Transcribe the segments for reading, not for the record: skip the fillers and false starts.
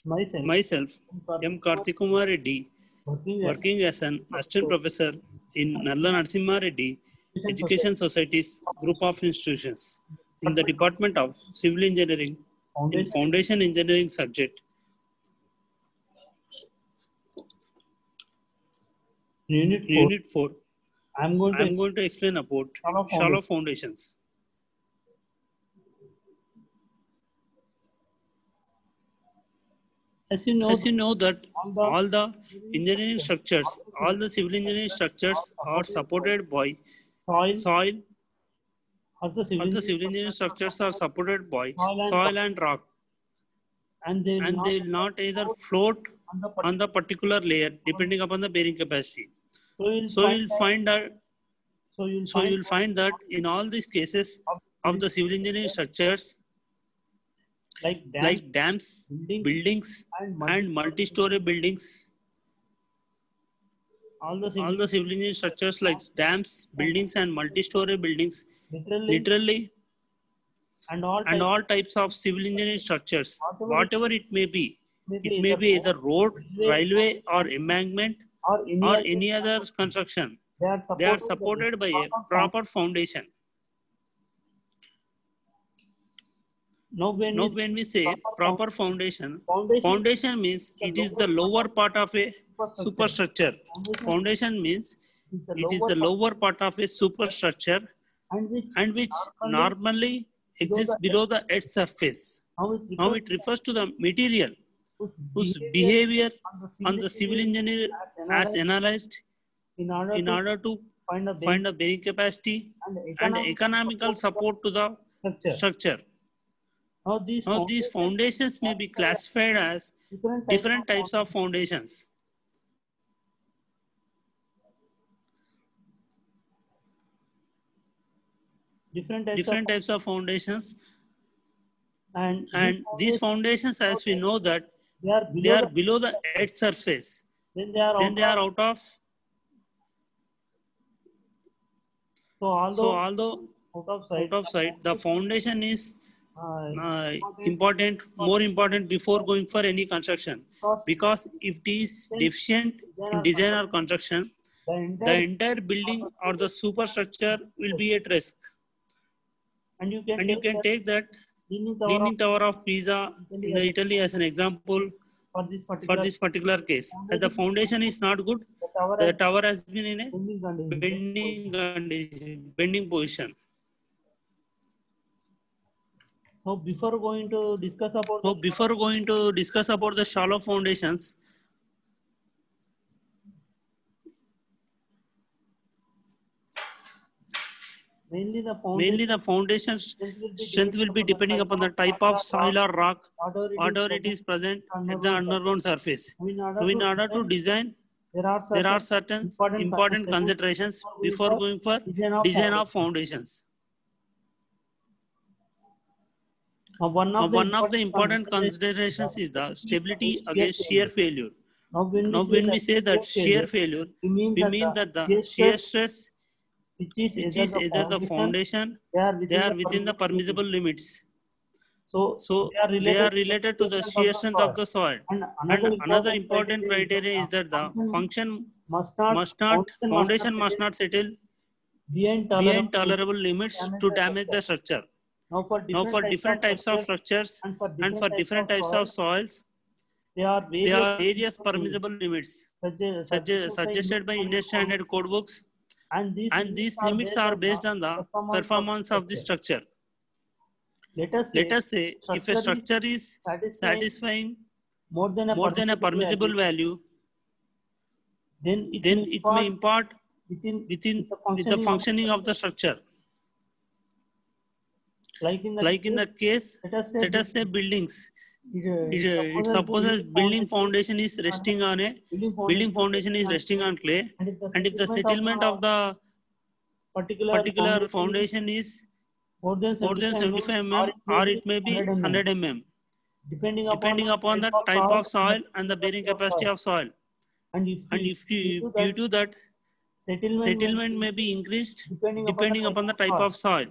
Myself, M. Karthikummar Reddy, working as an assistant professor in Nalla Narasimha Reddy Education Society's group of institutions in the Department of Civil Engineering in Foundation Engineering subject. Unit 4. I am going to explain about shallow foundations. As you know that all the engineering structures, all the civil engineering structures are supported by soil. All the civil engineering structures are supported by soil and rock, and they will not either float on the particular layer depending upon the bearing capacity. So you'll find that in all these cases of the civil engineering structures, like dams, buildings, and multi-story buildings. All the civil engineering structures like dams, buildings, and multi-story buildings, literally, and all types of civil engineering structures, whatever it may be either road, railway, or embankment, or any other construction. They are supported by a proper foundation. Now, when we say proper foundation means it is the lower part of a superstructure. Foundation means it is the lower part of a superstructure and which normally exists below the earth surface. Now it refers to the material whose behavior on the civil engineer as analyzed in order to find the bearing capacity and economical support to the structure. Now these foundations may be classified as different types of foundations. Different types of foundations, and these foundations, as we know that they are below the earth surface. Then they are out of. So although out of sight, the foundation is more important before going for any construction, because if it is deficient in design or construction, the entire building or the superstructure will be at risk. And you can take that Leaning Tower of Pisa in the Italy as an example for this particular case. As the foundation is not good, the tower has been in a bending position. Now, before going to discuss about the shallow foundations, mainly the foundation strength will be depending upon the type of soil or rock, whatever it is present at the underground surface. So in order to design, there are certain important considerations before going for design of foundations. One of the important considerations is the stability against shear failure. Now when we say that shear failure, we mean that the shear stress, which is either the foundation, they are within the permissible limits. So they are related to the shear strength of the soil. And another important criteria is that the foundation must not settle beyond tolerable limits to damage the structure. Now for different types of structures and for different types of soils, there are various permissible limits suggested by Indian Standard Code books, and these limits are based on the performance of the structure. Let us say if a structure is satisfying more than a permissible value, then it may impart within the functioning of the structure. Like in the case, let us say buildings. It supposes building foundation is resting on clay, and if the settlement of the particular foundation is more than 75 mm, or it may be 100 mm, depending upon the type of soil and the bearing capacity of soil. And if you do that, settlement may be increased depending upon the type of soil.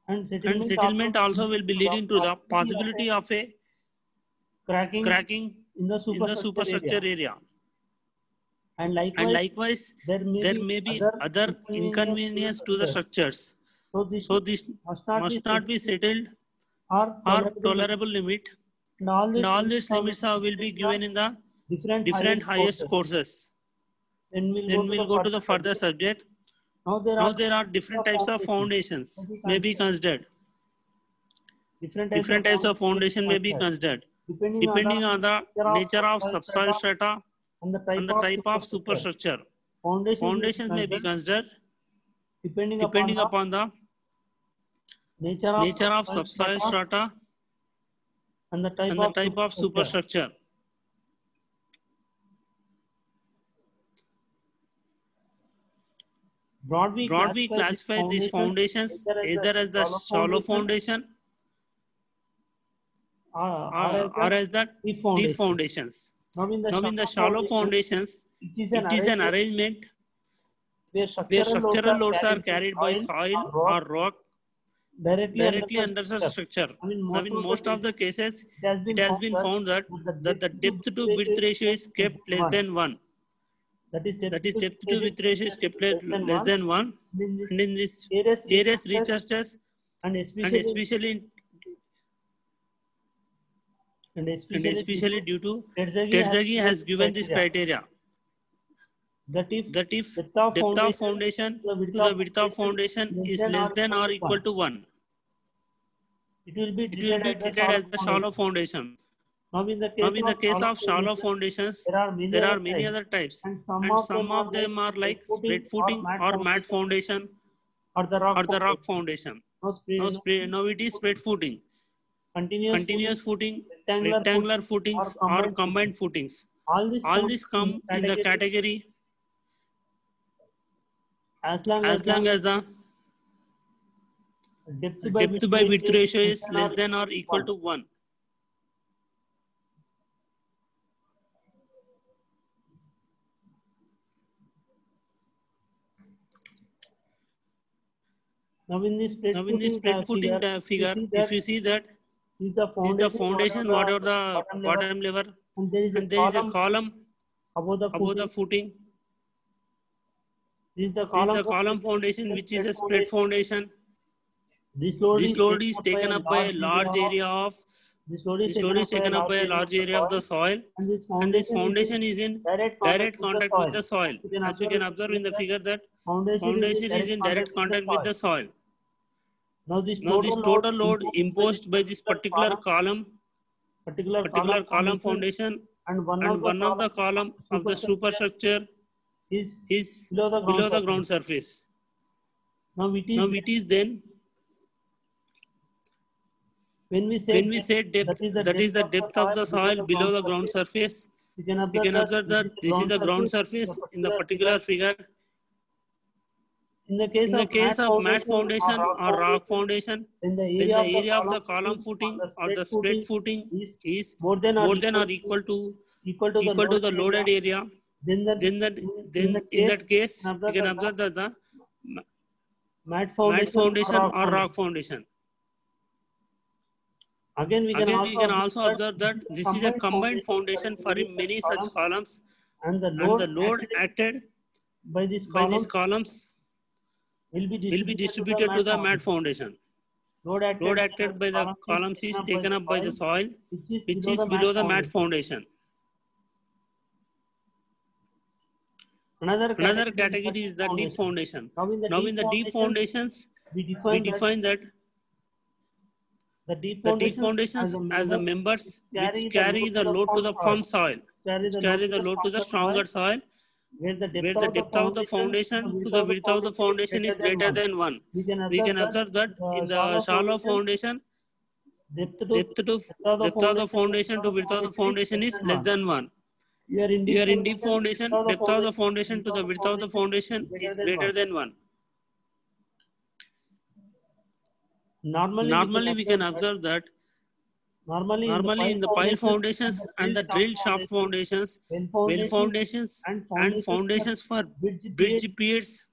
And settlement also will be leading to the possibility of a cracking in the superstructure area. And likewise, there may be other inconvenience to the structures. So this must not be settled or tolerable limit. And all these limits will be given in the different highest courses. Then we'll go to the further subject. Now there are different types of foundations may be considered. Different types of foundation may be considered depending on the nature of subsoil strata and the type of superstructure. Foundations may be considered depending upon the nature of subsoil strata and the type of superstructure. Broadly we classify these foundations either as the shallow foundation or as the deep foundations. Now in the shallow foundations, it is an arrangement where structural loads are carried by soil or rock directly under the structure. Now in most of the cases, it has been found that the depth to width ratio is kept less than 1. That is depth to width ratio is kept less than 1. And in this various researchers and especially due to Terzaghi has given this criteria that if depth of foundation to the width of foundation is less than or equal to 1, it will be treated as the shallow foundation. Now in the case of shallow foundations, there are many other types, and some of them are like spread footing or mat foundation or the rock foundation. Now it is spread footing, continuous footing, rectangular footings or combined footings. All this come in the category as long as the depth by width ratio is less than or equal to 1. Now in this spread footing figure, if you see that is the foundation, whatever the bottom level, and there is a column above the footing. This is the column foundation, which is a spread foundation. This load is taken up by a large area of the soil, and this foundation is in direct contact with the soil. As we can observe in the figure that foundation is in direct contact with the soil. Now this total load imposed by this particular column foundation and one of the column of the superstructure is below the ground surface. Now it is then when we say depth, that is the depth of the soil below the ground surface. We can observe that this is the ground surface in the particular figure. In the case of mat foundation or rock foundation, when the area of the column footing or the spread footing is more than or equal to the loaded area, then in that case we can observe that the mat foundation or rock foundation. Again, we can also observe that this is a combined foundation for many such columns, and the load acted by these columns will be distributed to the mat foundation. Load acted by the columns is taken up by the soil, which is below the mat foundation. Another category is the deep foundation. Now in the deep foundations, we define that the deep foundations as the members which carry the load to the firm soil, carry the load to the stronger soil, where the depth of the foundation to the width of the foundation is greater than 1. We can observe that in the shallow foundation, depth of the foundation to width of the foundation is less than 1. Here in deep foundation, depth of the foundation to the width of the foundation is greater than 1. Normally we can observe that normally in the pile foundations and the drill shaft foundations, well foundations and foundations for bridge piers,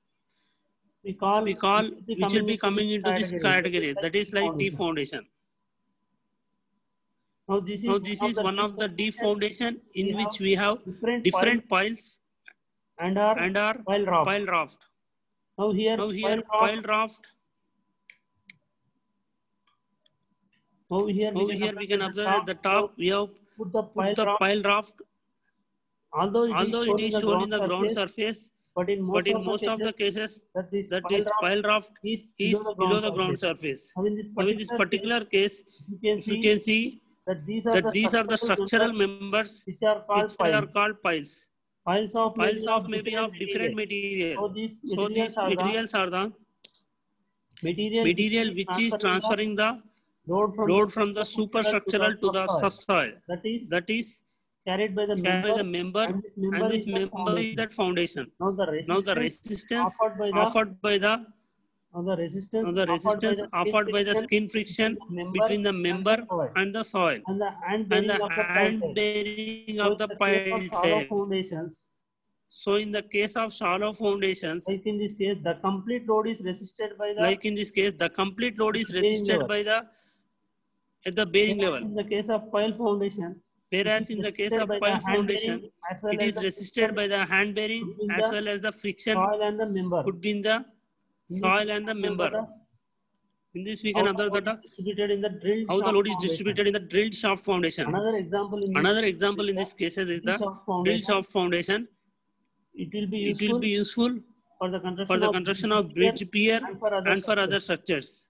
which will be coming into this category, that is like deep foundation. Now this is one of the deep foundation in We which have we have different piles and our pile raft. pile raft. Now here Pile raft. Over here we can observe at the top we have put the put the pile raft. Although it is shown in the ground surface, but in most of the cases that this pile raft is below the ground surface. Now in this particular case, you can see that these are the structural members which are called piles. Piles of maybe of different material. So these materials are the material which is transferring the load from the superstructural to the subsoil. That is carried by the member, and this member is that foundation. Now the resistance offered by the resistance offered by the skin friction between the member and the soil and the hand bearing of the pile type. foundations. So in the case of shallow foundations, Like in this case, the complete load is resisted by the at the bearing level. In the case of pile foundation, whereas in the case of pile foundation, it is resisted by the hand bearing as well as the friction could be in the soil and the member. In this we can observe that how the load is distributed in the drilled shaft foundation. Another example in this case is the drilled shaft foundation. It will be useful for the construction of bridge pier and for other structures.